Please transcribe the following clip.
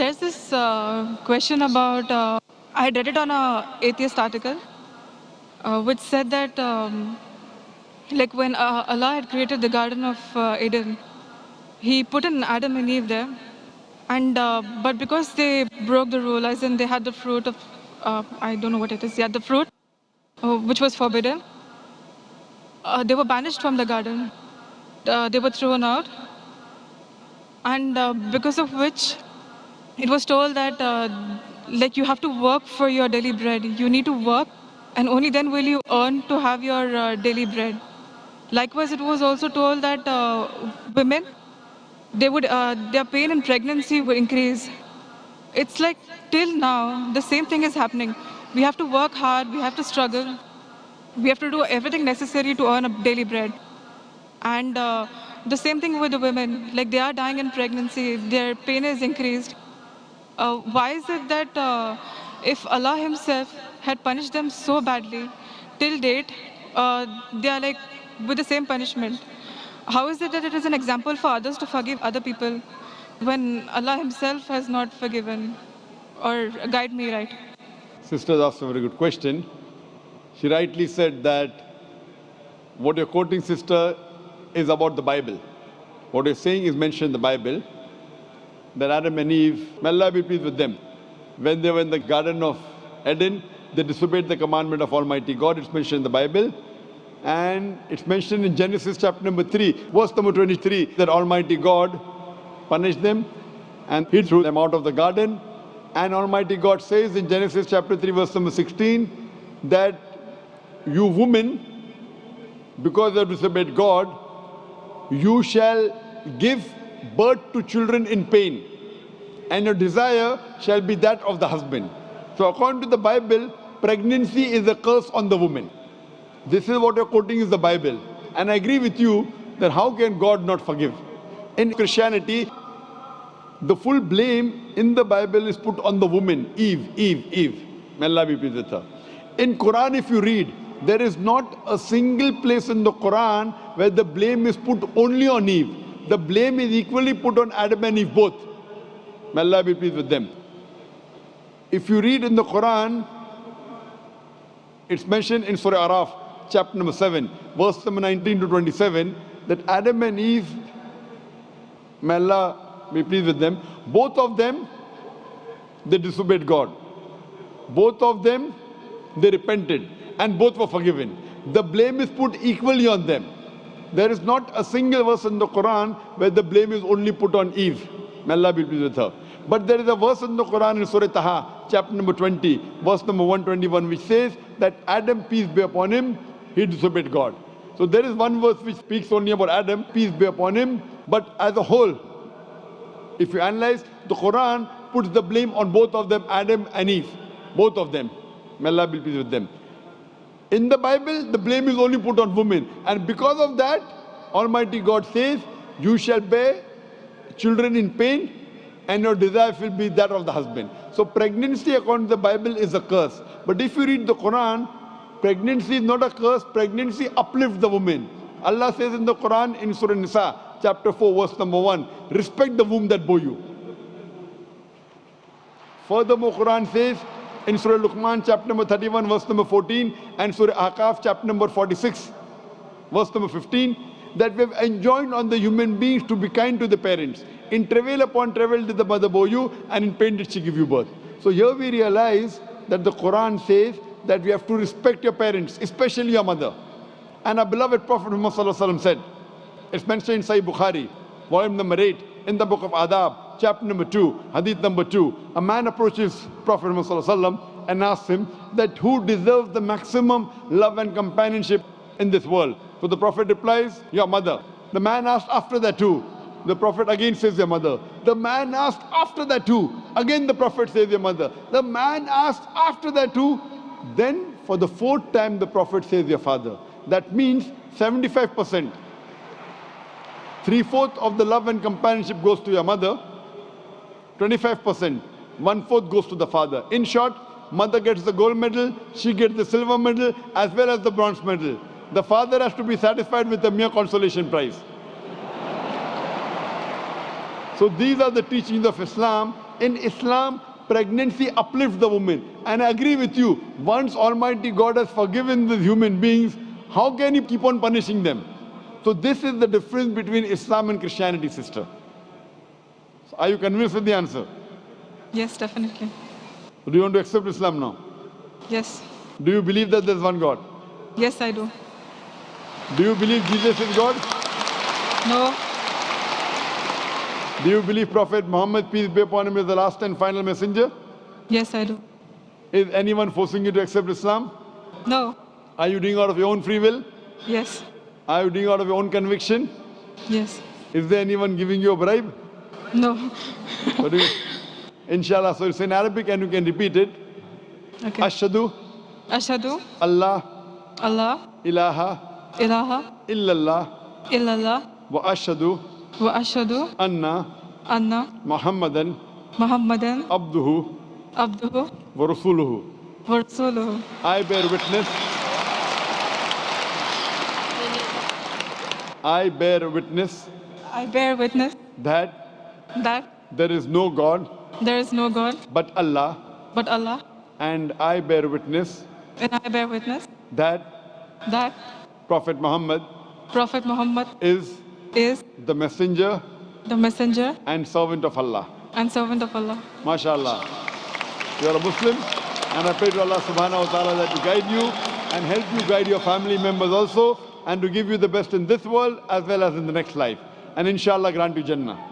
There's this question about, I read it on a atheist article, which said that like when Allah had created the Garden of Eden, He put an Adam and Eve there, and but because they broke the rule, as in they had the fruit of, I don't know what it is, yeah, the fruit, which was forbidden, they were banished from the garden. They were thrown out, and because of which it was told that like you have to work for your daily bread. You need to work, and only then will you earn to have your daily bread. Likewise, it was also told that women, their pain in pregnancy would increase. It's like till now the same thing is happening. We have to work hard. We have to struggle. We have to do everything necessary to earn a daily bread. And the same thing with the women. Like they are dying in pregnancy. Their pain is increased. Why is it that if Allah Himself had punished them so badly, till date, they are like with the same punishment? How is it that it is an example for others to forgive other people when Allah Himself has not forgiven? Or guide me right. Sister asked a very good question. She rightly said that what you're quoting, sister, is about the Bible. What you're saying is mentioned in the Bible, that Adam and Eve, may Allah be pleased with them, when they were in the Garden of Eden, they disobeyed the commandment of Almighty God. It's mentioned in the Bible. And it's mentioned in Genesis chapter number 3, verse number 23, that Almighty God punished them and He threw them out of the garden. And Almighty God says in Genesis chapter 3, verse number 16, that you women, because you have disobeyed God, you shall give birth to children in pain, and your desire shall be that of the husband. So according to the Bible, pregnancy is a curse on the woman. This is what you're quoting is the Bible. And I agree with you that how can God not forgive? In Christianity, the full blame in the Bible is put on the woman, Eve. May Allah be pleased with her. In Quran, if you read, there is not a single place in the Quran where the blame is put only on Eve. The blame is equally put on Adam and Eve both. May Allah be pleased with them. If you read in the Quran, it's mentioned in Surah Araf, chapter number 7, verse number 19 to 27, that Adam and Eve, may Allah be pleased with them, both of them, they disobeyed God. Both of them, they repented, and both were forgiven. The blame is put equally on them. There is not a single verse in the Quran where the blame is only put on Eve. May Allah be pleased with her. But there is a verse in the Quran in Surah Taha, chapter number 20, verse number 121, which says that Adam, peace be upon him, he disobeyed God. So there is one verse which speaks only about Adam, peace be upon him. But as a whole, if you analyze, the Quran puts the blame on both of them, Adam and Eve. Both of them. May Allah be pleased with them. In the Bible, the blame is only put on women. And because of that, Almighty God says, you shall bear children in pain, and your desire will be that of the husband. So pregnancy, according to the Bible, is a curse. But if you read the Quran, pregnancy is not a curse. Pregnancy uplifts the woman. Allah says in the Quran, in Surah Nisa, chapter 4, verse number 1, respect the womb that bore you. Furthermore, Quran says in Surah Luqman, chapter number 31, verse number 14, and Surah Ahqaf, chapter number 46, verse number 15, that we have enjoined on the human beings to be kind to the parents. In travail upon travail did the mother bore you, and in pain did she give you birth. So here we realize that the Quran says that we have to respect your parents, especially your mother. And our beloved Prophet Muhammad Sallallahu Alaihi Wasallam said, it's mentioned in Sahih Bukhari, volume number 8, in the book of Adab, chapter number 2, hadith number 2. A man approaches Prophet Muhammad Sallallahu Alaihi Wasallam and asks him that who deserves the maximum love and companionship in this world. So the Prophet replies, your mother. The man asked after that too. The Prophet again says your mother. The man asked after that too. Again the Prophet says your mother. The man asked after that too. Then for the fourth time the Prophet says your father. That means 75%. 3/4 of the love and companionship goes to your mother. 25%. 1/4 goes to the father. In short, mother gets the gold medal, she gets the silver medal as well as the bronze medal. The father has to be satisfied with a mere consolation prize. So these are the teachings of Islam In Islam, pregnancy uplifts the woman. And I agree with you, once Almighty God has forgiven the human beings, how can you keep on punishing them? So this is the difference between Islam and Christianity, sister. So are you convinced with the answer? Yes, definitely. Do you want to accept Islam now? Yes. Do you believe that there is one God? Yes, I do. Do you believe Jesus is God? No. Do you believe Prophet Muhammad, peace be upon him, is the last and final messenger? Yes, I do. Is anyone forcing you to accept Islam? No. Are you doing out of your own free will? Yes. Are you doing out of your own conviction? Yes. Is there anyone giving you a bribe? No. What do you, Inshallah, so it's in Arabic and you can repeat it. Okay. Ashhadu Ashhadu Allah Allah ilaha ilaha illallah illallah wa ashhadu wa ashhadu anna anna Muhammadan Muhammadan abduhu abduhu wa rasuluhu. wa rasuluhu. I bear witness. I bear witness I bear witness that that there is no God there is no God but Allah, but Allah, and I bear witness and I bear witness that that Prophet Muhammad Prophet Muhammad is is the messenger the messenger and servant of Allah. and servant of Allah. MashaAllah. You are a Muslim, and I pray to Allah subhanahu wa ta'ala that to guide you and help you guide your family members also, and to give you the best in this world as well as in the next life. And inshallah grant you Jannah.